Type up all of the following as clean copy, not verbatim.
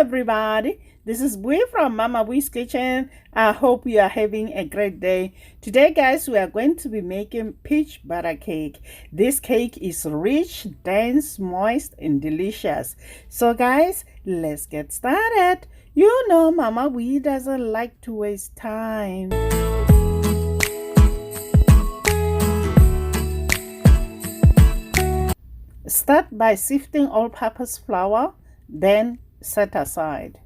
everybody, this is Bui from Mamaboiskitchen. I hope you are having a great day. Today guys, we are going to be making peach butter cake. This cake is rich, dense, moist and delicious. So guys, let's get started. You know Mama Bui doesn't like to waste time. Start by sifting all-purpose flour, then set aside.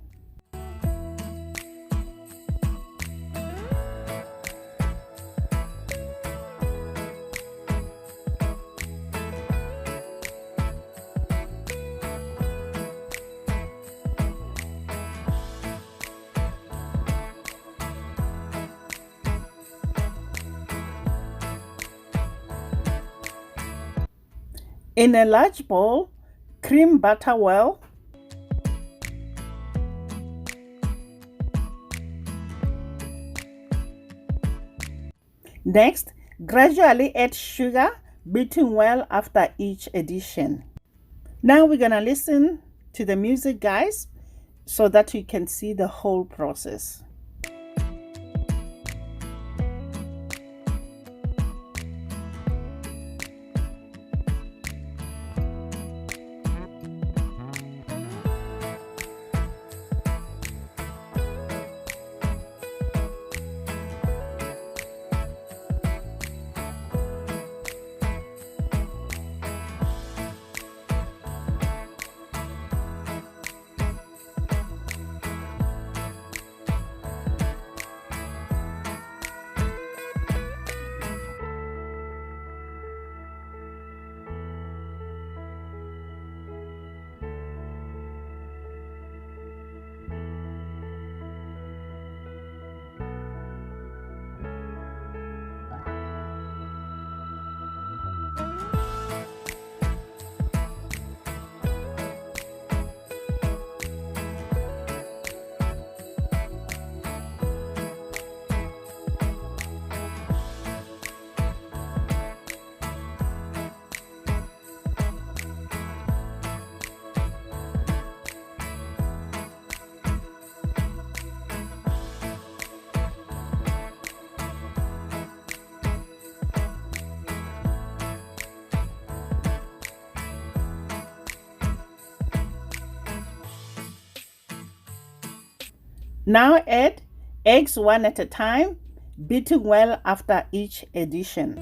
In a large bowl, cream butter well. Next, gradually add sugar, beating well after each addition. Now we're gonna listen to the music, guys, so that you can see the whole process. Now add eggs one at a time, beating well after each addition.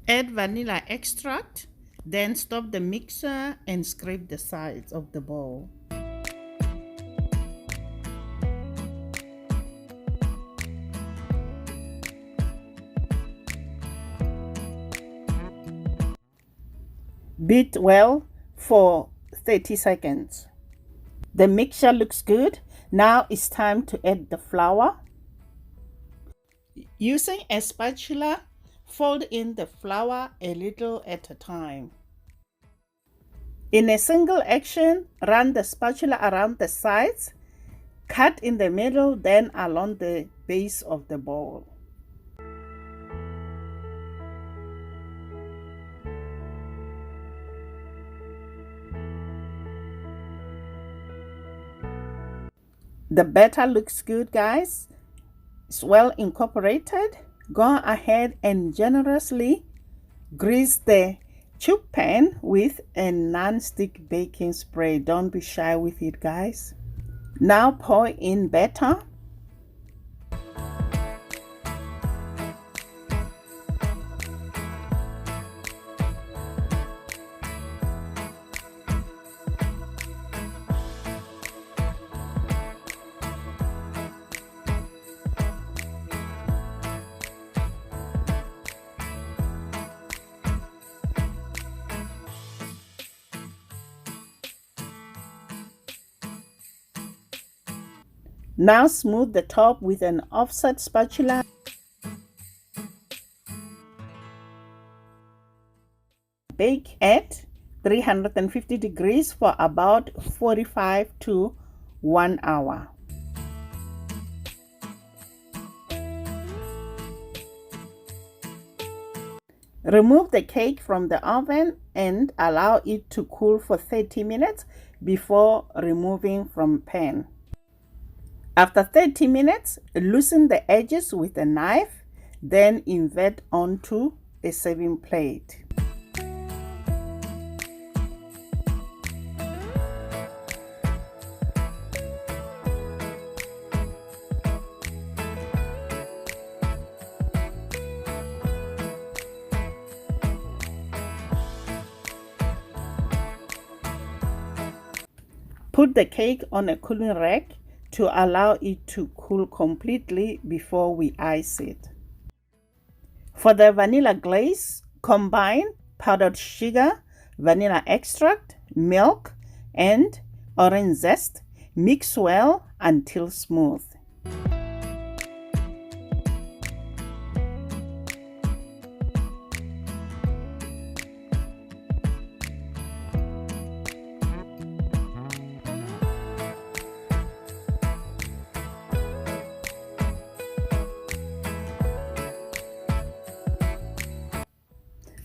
Add vanilla extract, then stop the mixer and scrape the sides of the bowl. Beat well for 30 seconds. The mixture looks good. Now it's time to add the flour. Using a spatula, fold in the flour a little at a time. In a single action, run the spatula around the sides, cut in the middle, then along the base of the bowl. The batter looks good, guys. It's well incorporated. Go ahead and generously grease the tube pan with a non-stick baking spray. Don't be shy with it, guys. Now pour in batter. Now smooth the top with an offset spatula. Bake at 350 degrees for about 45 to 1 hour. Remove the cake from the oven and allow it to cool for 30 minutes before removing from pan. After 30 minutes, loosen the edges with a knife, then invert onto a serving plate. Put the cake on a cooling rack to allow it to cool completely before we ice it. For the vanilla glaze, combine powdered sugar, vanilla extract, milk, and orange zest. Mix well until smooth.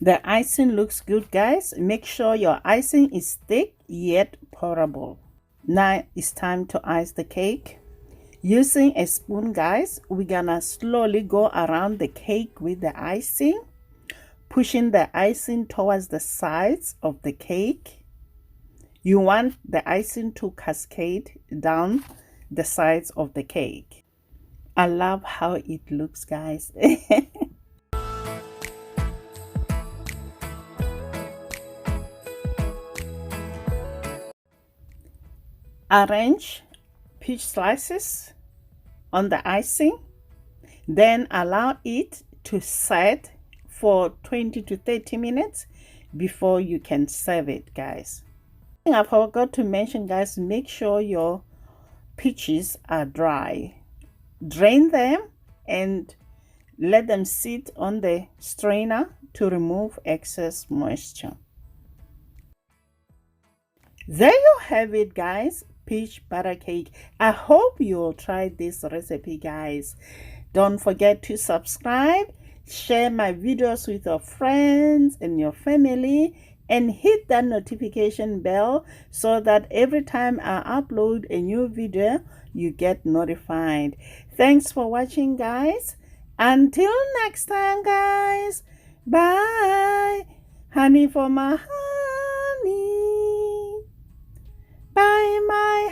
The icing looks good, guys. Make sure your icing is thick yet pourable. Now it's time to ice the cake. Using a spoon, guys, we're gonna slowly go around the cake with the icing, pushing the icing towards the sides of the cake. You want the icing to cascade down the sides of the cake. I love how it looks, guys. Arrange peach slices on the icing, then allow it to set for 20 to 30 minutes before you can serve it, guys. I forgot to mention, guys, make sure your peaches are dry. Drain them and let them sit on the strainer to remove excess moisture. There you have it, guys. Peach butter cake. I hope you'll try this recipe, guys. Don't forget to subscribe, share my videos with your friends and your family, and hit that notification bell so that every time I upload a new video you get notified. Thanks for watching, guys. Until next time, guys. Bye. Honey for my honey. Bye, my